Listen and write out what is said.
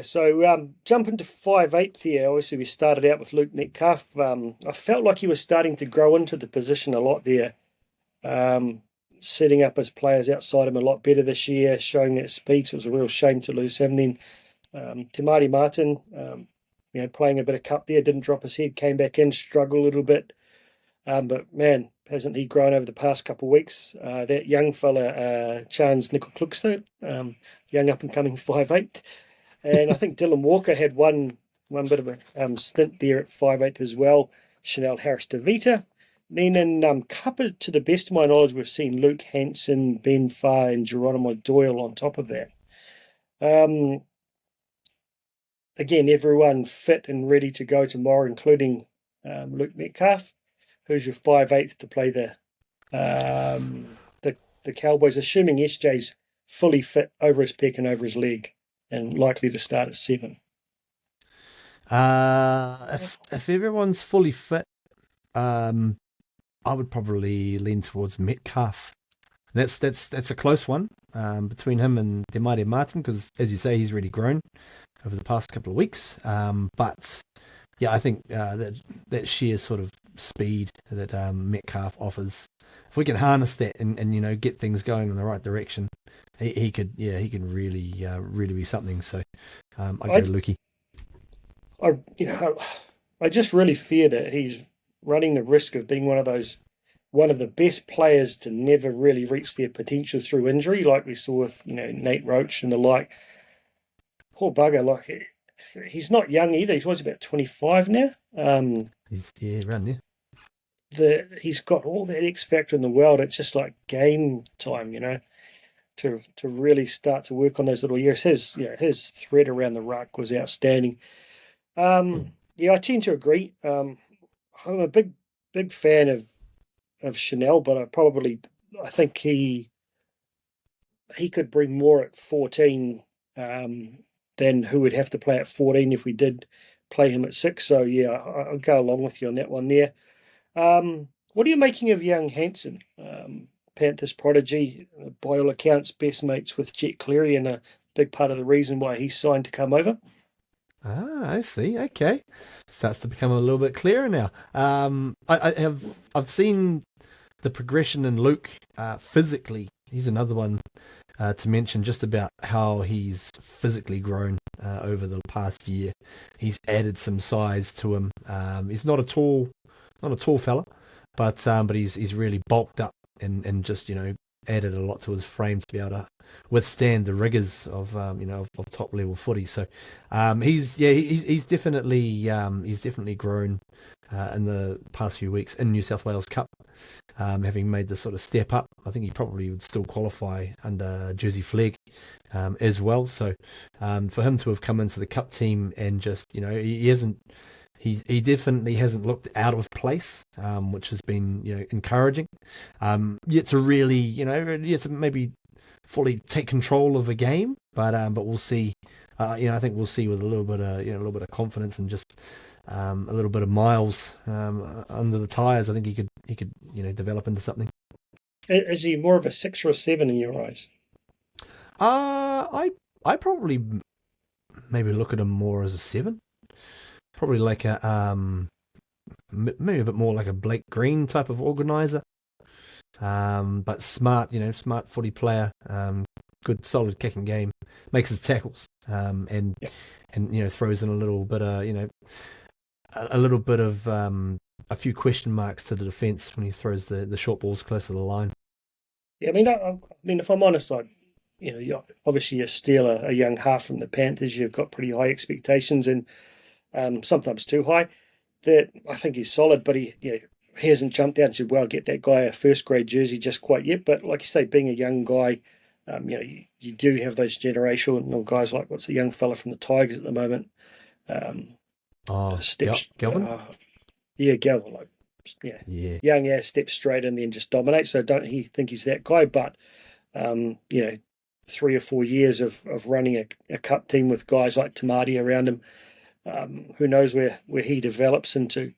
So jumping to 5'8" here, obviously we started out with Luke Metcalf. I felt like he was starting to grow into the position a lot there, um, setting up his players outside him a lot better this year, showing that speed. So it was a real shame to lose him. Then Te Martin, playing a bit of cup there, didn't drop his head, came back in, struggled a little bit. But man, hasn't he grown over the past couple of weeks? That young fella, Chance Nickel Klukstad, young up and coming 5'8". And I think Dylan Walker had one bit of a stint there at 5'8" as well. Chanel Harris DeVita. Then in Cuppa, to the best of my knowledge, we've seen Luke Hanson, Ben Farr, and Geronimo Doyle on top of that. Again, everyone fit and ready to go tomorrow, including Luke Metcalf, who's your 5'8" to play the Cowboys, assuming SJ's fully fit over his pec and over his leg, and likely to start at 7. If everyone's fully fit, I would probably lean towards Metcalf. That's a close one between him and Te Martin, because as you say, he's really grown over the past couple of weeks. But yeah, I think that sheer sort of speed that Metcalf offers, if we can harness that and get things going in the right direction, he could really be something. So I go Lukey. I just really fear that he's running the risk of being one of the best players to never really reach their potential through injury, like we saw with Nate Roach and the like. Poor bugger, like he's not young either. He's about 25 now. He's around there. He's got all that X factor in the world. It's just like game time, to really start to work on those little years. His thread around the ruck was outstanding. I tend to agree. I'm a big fan of Chanel, but I think he could bring more at 14 than who would have to play at 14 if we did play him at 6. So yeah, I'll go along with you on that one there. What are you making of young Hanson? Panthers prodigy, by all accounts, best mates with Jet Cleary, and a big part of the reason why he signed to come over. I see. Okay, starts to become a little bit clearer now. I've seen the progression in Luke physically. He's another one to mention, just about how he's physically grown over the past year. He's added some size to him. He's not a tall fella, but he's really bulked up and just added a lot to his frame to be able to withstand the rigors of top level footy. So he's definitely grown in the past few weeks in New South Wales Cup, having made the sort of step up. I think he probably would still qualify under Jersey flag as well. So for him to have come into the Cup team and just he definitely hasn't looked out of place, which has been encouraging. Yet to really to maybe fully take control of a game, but we'll see. I think we'll see with a little bit of confidence and just a little bit of miles under the tires. I think he could develop into something. Is he more of a 6 or a 7 in your eyes? I probably maybe look at him more as a 7. Probably like maybe a bit more like a Blake Green type of organizer, but smart, smart footy player, good solid kicking game, makes his tackles, and throws in a little bit of a few question marks to the defence when he throws the short balls close to the line. Yeah, I mean, if I'm honest, obviously you steal a young half from the Panthers, you've got pretty high expectations, and sometimes too high. That I think he's solid, but he hasn't jumped out and said, "Well, get that guy a first grade jersey" just quite yet. But like you say, being a young guy, you do have those generational guys like what's a young fella from the Tigers at the moment. Galvin. Galvin, young ass steps straight in there and just dominates. So don't think he's that guy, but 3 or 4 years of running a cup team with guys like Tamati around him. Who knows where he develops into